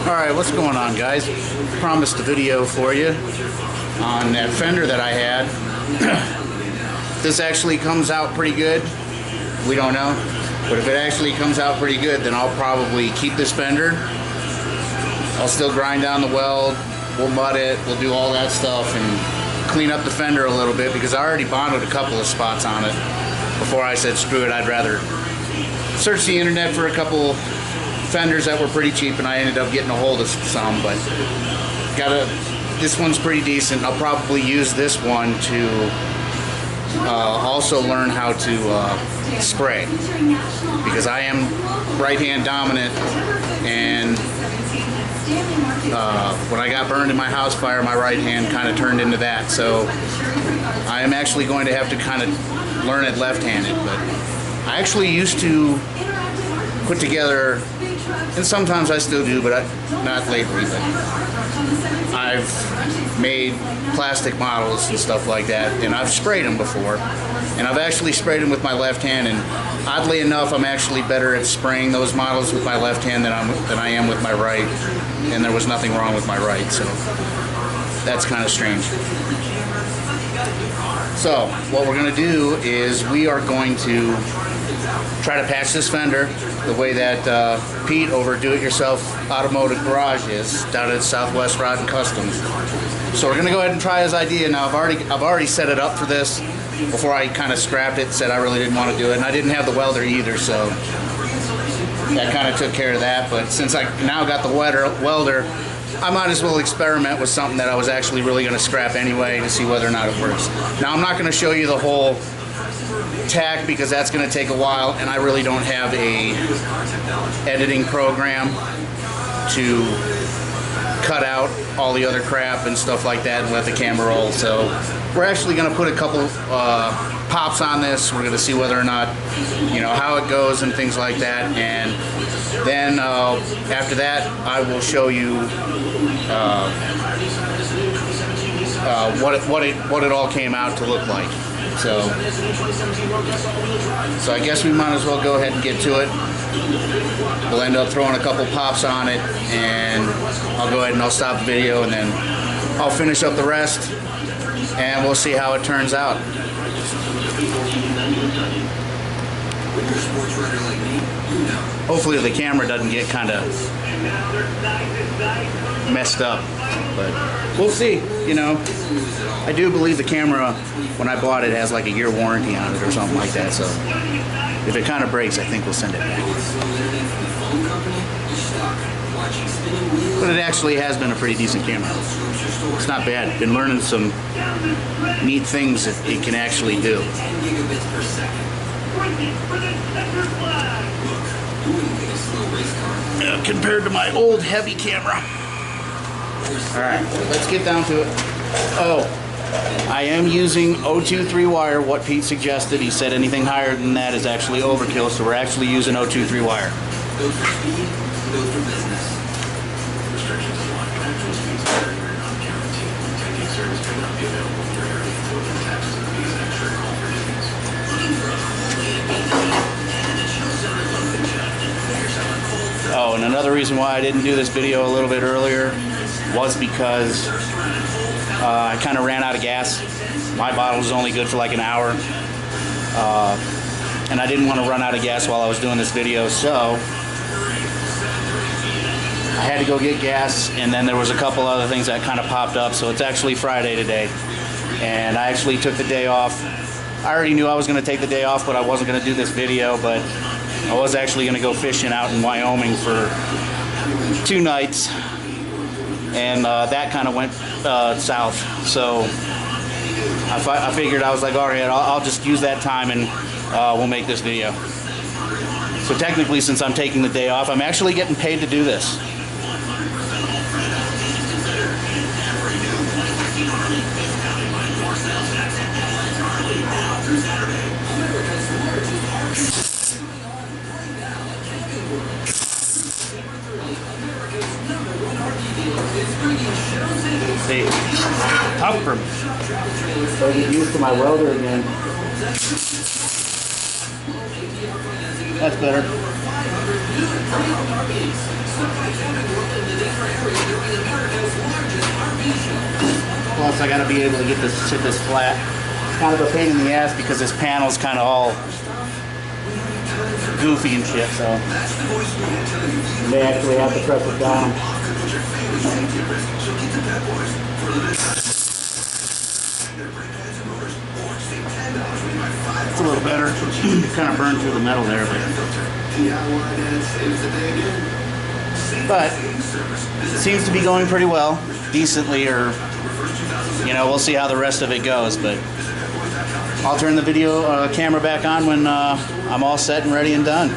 Alright, what's going on, guys? Promised a video for you on that Fender that I had. This actually comes out pretty good. We don't know. But if it actually comes out pretty good, then I'll probably keep this Fender. I'll still grind down the weld, we'll mud it, we'll do all that stuff and clean up the Fender a little bit, because I already bonded a couple of spots on it before I said screw it. I'd rather search the internet for a couple Fenders that were pretty cheap, and I ended up getting a hold of some, but this one's pretty decent. I'll probably use this one to also learn how to spray, because I am right-hand dominant, and when I got burned in my house fire, my right hand kind of turned into that, so I am actually going to have to kind of learn it left-handed. But I actually used to put together, and sometimes I still do, but not lately, but I've made plastic models and stuff like that, and I've sprayed them before, and I've actually sprayed them with my left hand, and oddly enough, I'm actually better at spraying those models with my left hand than I am with my right, and there was nothing wrong with my right, so that's kind of strange. So what we're going to do is we are going to try to patch this Fender the way that Pete over Do-It-Yourself Automotive Garage is down at Southwest Rod and Customs. So we're going to go ahead and try his idea. Now I've already set it up for this before I kind of scrapped it, said I really didn't want to do it, and I didn't have the welder either, so that kind of took care of that. But since I now got the welder, I might as well experiment with something that I was actually really going to scrap anyway to see whether or not it works. Now I'm not going to show you the whole tack because that's going to take a while, and I really don't have a editing program to cut out all the other crap and stuff like that and let the camera roll. So we're actually going to put a couple pops on this. We're going to see whether or not, how it goes and things like that, and then after that I will show you what it all came out to look like. So I guess we might as well go ahead and get to it. We'll end up throwing a couple pops on it, and I'll go ahead and I'll stop the video, and then I'll finish up the rest, and we'll see how it turns out. Hopefully the camera doesn't get kind of messed up, but we'll see. I do believe the camera, when I bought it, has like a year warranty on it or something like that, so if it kind of breaks, I think we'll send it back. But it actually has been a pretty decent camera. It's not bad. Been learning some neat things that it can actually do. Compared to my old heavy camera. Alright, let's get down to it. Oh, I am using 023 wire, what Pete suggested. He said anything higher than that is actually overkill, so we're actually using 023 wire. Oh, and another reason why I didn't do this video a little bit earlier was because I kind of ran out of gas. My bottle was only good for like an hour, and I didn't want to run out of gas while I was doing this video, so I had to go get gas, and then there was a couple other things that kind of popped up. So it's actually Friday today, and I actually took the day off. I already knew I was going to take the day off, but I wasn't going to do this video, but I was actually going to go fishing out in Wyoming for 2 nights, and that kind of went south. So I figured, I was like, all right, I'll just use that time and we'll make this video. So technically, since I'm taking the day off, I'm actually getting paid to do this. See, tough for me. So I get used to my welder again. That's better. I got to be able to get this sit this flat. It's kind of a pain in the ass because this panel's kind of all goofy and shit, so they actually have to press it down. It's a little better. It kind of burned through the metal there, but it seems to be going pretty well, decently, or you know, we'll see how the rest of it goes. But I'll turn the video camera back on when I'm all set and ready and done.